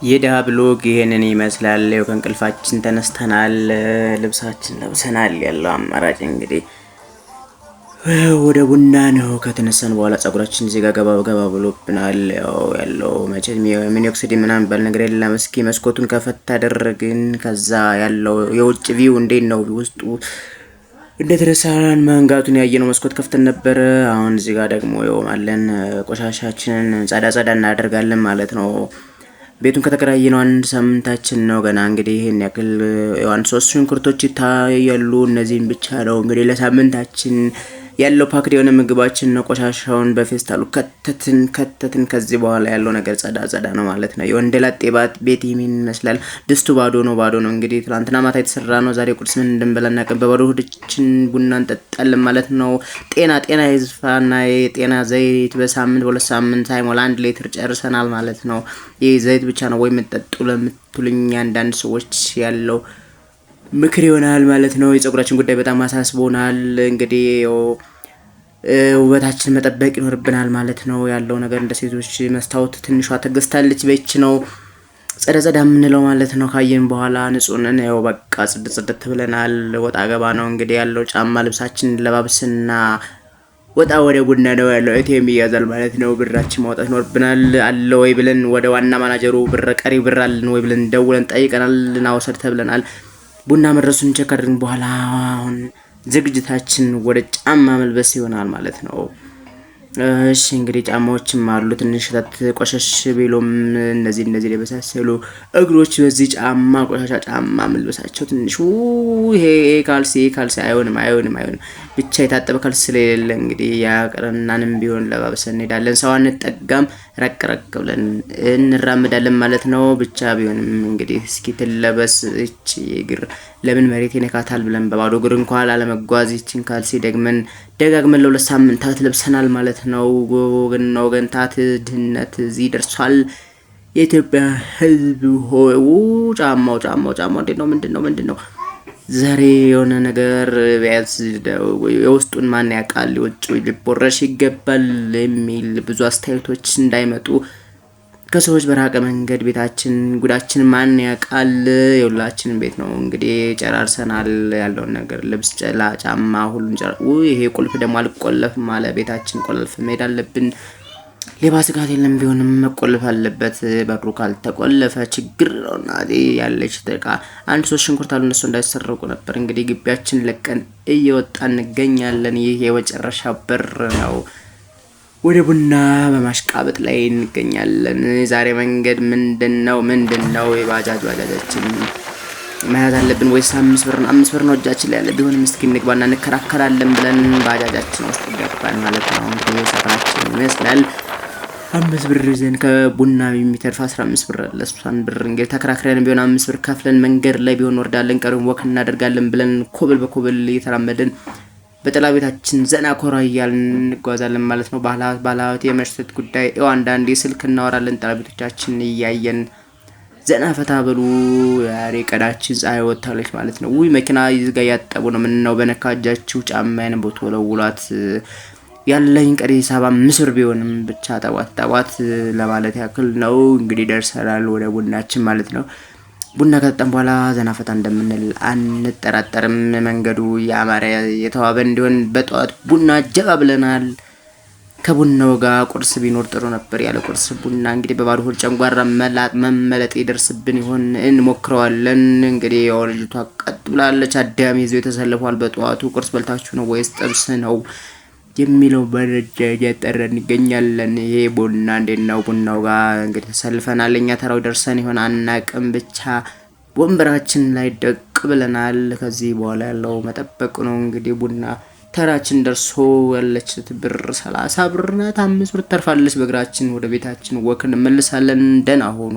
የደሃ ብሎግ ይሄንን ይመስላል። ያው ከእንቅልፋችን ተነስተናል፣ ልብሳችን ለብሰናል። ያለው አማራጭ እንግዲህ ወደ ቡና ነው። ከተነሳን በኋላ ጸጉራችን እዚህ ጋር ገባ ብሎብናል። ያው ያለው መቼም ሚኒኦክሲዲ ምናምን ባል ነገር የለም። እስኪ መስኮቱን ከፈት አደረግን። ከዛ ያለው የውጭ ቪው እንዴት ነው? ውስጡ እንደተነሳን መንጋቱን ያየነው መስኮት ከፍተን ነበር። አሁን እዚህ ጋር ደግሞ ያው አለን ቆሻሻችንን ጸዳ እናደርጋለን ማለት ነው። ቤቱን ከተከራየነው አንድ ሳምንታችን ነው ገና። እንግዲህ ይሄን ያክል ያን 3 ሽንኩርቶች ይታያሉ። እነዚህን ብቻ ነው እንግዲህ ለሳምንታችን ያለው ፓክድ የሆነ ምግባችን ነው። ቆሻሻውን በፌስታሉ ከተትን። ከዚህ በኋላ ያለው ነገር ጸዳ ነው ማለት ነው። የወንደላጤ ቤት ምን ይመስላል? ድስቱ ባዶ ነው እንግዲህ ትላንትና ማታ የተሰራ ነው። ዛሬ ቁርስ ምን እንደምበላና በባዶ ሆዳችን ቡና እንጠጣለን ማለት ነው። ጤና ይዝፋና የጤና ዘይት በሳምንት 2 ሳምንት ሳይሞላ 1 ሊትር ጨርሰናል ማለት ነው። ይሄ ዘይት ብቻ ነው ወይ የምትጠጡ ለምትሉኝ አንዳንድ ሰዎች ያለው ምክር ይሆናል ማለት ነው። የጸጉራችን ጉዳይ በጣም አሳስቦናል። እንግዲህ ውበታችን መጠበቅ ይኖርብናል ማለት ነው። ያለው ነገር እንደ ሴቶች መስታወት ትንሿ ተገዝታለች በእች ነው ጸዳ የምንለው ማለት ነው። ካየን በኋላ ንጹህ ነን። ያው በቃ ጽድት ብለናል። ወጣ ገባ ነው እንግዲህ ያለው ጫማ ልብሳችን ለባብስና ወጣ ወደ ቡና ነው ያለው። ኤቲኤም ይያዛል ማለት ነው። ብራችን ማውጣት ይኖርብናል። አለ ወይ ብለን ወደ ዋና ማናጀሩ ቀሪ ብር አለን ወይ ብለን ደውለን ጠይቀናል። ናውሰድ ተብለናል። ቡና መድረሱን ቼክ አድርገን በኋላ አሁን ዝግጅታችን ወደ ጫማ መልበስ ይሆናል ማለት ነው። እሺ እንግዲህ ጫማዎችም አሉ ትንሽ ቆሸሽ ቢሉም እነዚህ ለበሳሰሉ እግሮች በዚህ ጫማ ቆሻሻ ጫማ መልበሳቸው ትንሽ ይሄ ካልሲ አይሆንም። ብቻ የታጠበ ካልሲ ስለሌለ እንግዲህ ያቀረናንም ቢሆን ለባብሰን እንሄዳለን። ሰው አንጠጋም፣ ረቅ ብለን እንራመዳለን ማለት ነው። ብቻ ቢሆንም እንግዲህ እስኪ ትለበስ እቺ እግር ለምን መሬት ይነካታል ብለን በባዶ እግር እንኳን ላለመጓዝ ይችን ካልሲ ደጋግመን ለ2 ሳምንታት ለብሰናል ማለት ነው። ወገንታት ድህነት እዚህ ደርሷል። የኢትዮጵያ ሕዝብ ሆይ ጫማው እንዴት ነው? ምንድነው ዛሬ የሆነ ነገር ቢያዝ የውስጡን ማን ያውቃል? የውጭው ሊቦረሽ ይገባል የሚል ብዙ አስተያየቶች እንዳይመጡ ከሰዎች በራቀ መንገድ ቤታችን ጉዳችን ማን ያውቃል? የሁላችንም ቤት ነው እንግዲህ ጨራርሰናል። ያለውን ነገር ልብስ፣ ጫማ ሁሉን ይሄ ቁልፍ ደግሞ አልቆለፍም ማለት ቤታችን ቆልፍ መሄድ አለብን። ሌባ ስጋት የለም ቢሆንም መቆለፍ አለበት። በሩ ካልተቆለፈ ችግር ነውና ያለች ተቃ 1-3 ሽንኩርት አሉ እነሱ እንዳይሰረቁ ነበር። እንግዲህ ግቢያችን ለቀን እየወጣን እንገኛለን። ይሄ የመጨረሻ በር ነው። ወደ ቡና በማሽቃበጥ ላይ እንገኛለን። ዛሬ መንገድ ምንድነው? የባጃጃችን መያዝ አለብን ወይስ 5 ብር ነው እጃችን ላይ ያለ? ቢሆንም እስኪ እንግባና እንከራከራለን ብለን ባጃጃችን ውስጥ ገባን ማለት ነው። እንግዲህ ሰፈራችን ይመስላል 5 ብር ይዘን ከቡና የሚተርፍ 15 ብር አለ። እሷን ብር እንግዲህ ተከራክረን ቢሆን 5 ብር ከፍለን መንገድ ላይ ቢሆን ወርዳለን፣ ቀሩን ወክ እናደርጋለን ብለን ኮብል እየተራመድን በጥላ ቤታችን ዘና ኮራ እያልን እንጓዛለን ማለት ነው። ባላውት የመሽተት ጉዳይ አንዳንዴ ስልክ እናወራለን ጥላ ቤቶቻችን እያየን ዘና ፈታ በሉ። ያሬ ቀዳችን ፀሐይ ወጣለች ማለት ነው። መኪና ይዝጋ ያጠቡ ነው። ምን ነው በነካጃችሁ ጫማዬን ቦትወለውላት ያለኝ ቀሪ 75 ብር ቢሆንም ብቻ ጠዋት ለማለት ያክል ነው። እንግዲህ ደርሰናል ወደ ቡናችን ማለት ነው። ቡና ከጠጣን በኋላ ዘና ፈታ እንደምንል አንጠራጠርም። መንገዱ ያማረ የተዋበ እንዲሆን በጧት ቡና ጀባ ብለናል። ከቡናው ጋር ቁርስ ቢኖር ጥሩ ነበር። ያለ ቁርስ ቡና እንግዲህ በባዶ ሆድ ጨንጓራ መመለጥ ይደርስብን ይሆን? እንሞክረዋለን። እንግዲህ ያው ልጅቷ ቀጥ ብላለች። አዳሚ ይዘው የተሰለፏል። በጧቱ ቁርስ በልታችሁ ነው ወይስ ጥብስ ነው የሚለው መረጃ እያጠረን እንገኛለን። ይሄ ቡና እንዴት ነው? ቡናው ጋር እንግዲህ ተሰልፈናል። እኛ ተራው ደርሰን ይሆን አናቅም። ብቻ ወንበራችን ላይ ደቅ ብለናል። ከዚህ በኋላ ያለው መጠበቅ ነው። እንግዲህ ቡና ተራችን ደርሶ ያለች ብር 30 ብር ናት። 5 ብር ተርፋለች። በእግራችን ወደ ቤታችን ወክ እንመልሳለን። ደህና ሆኑ።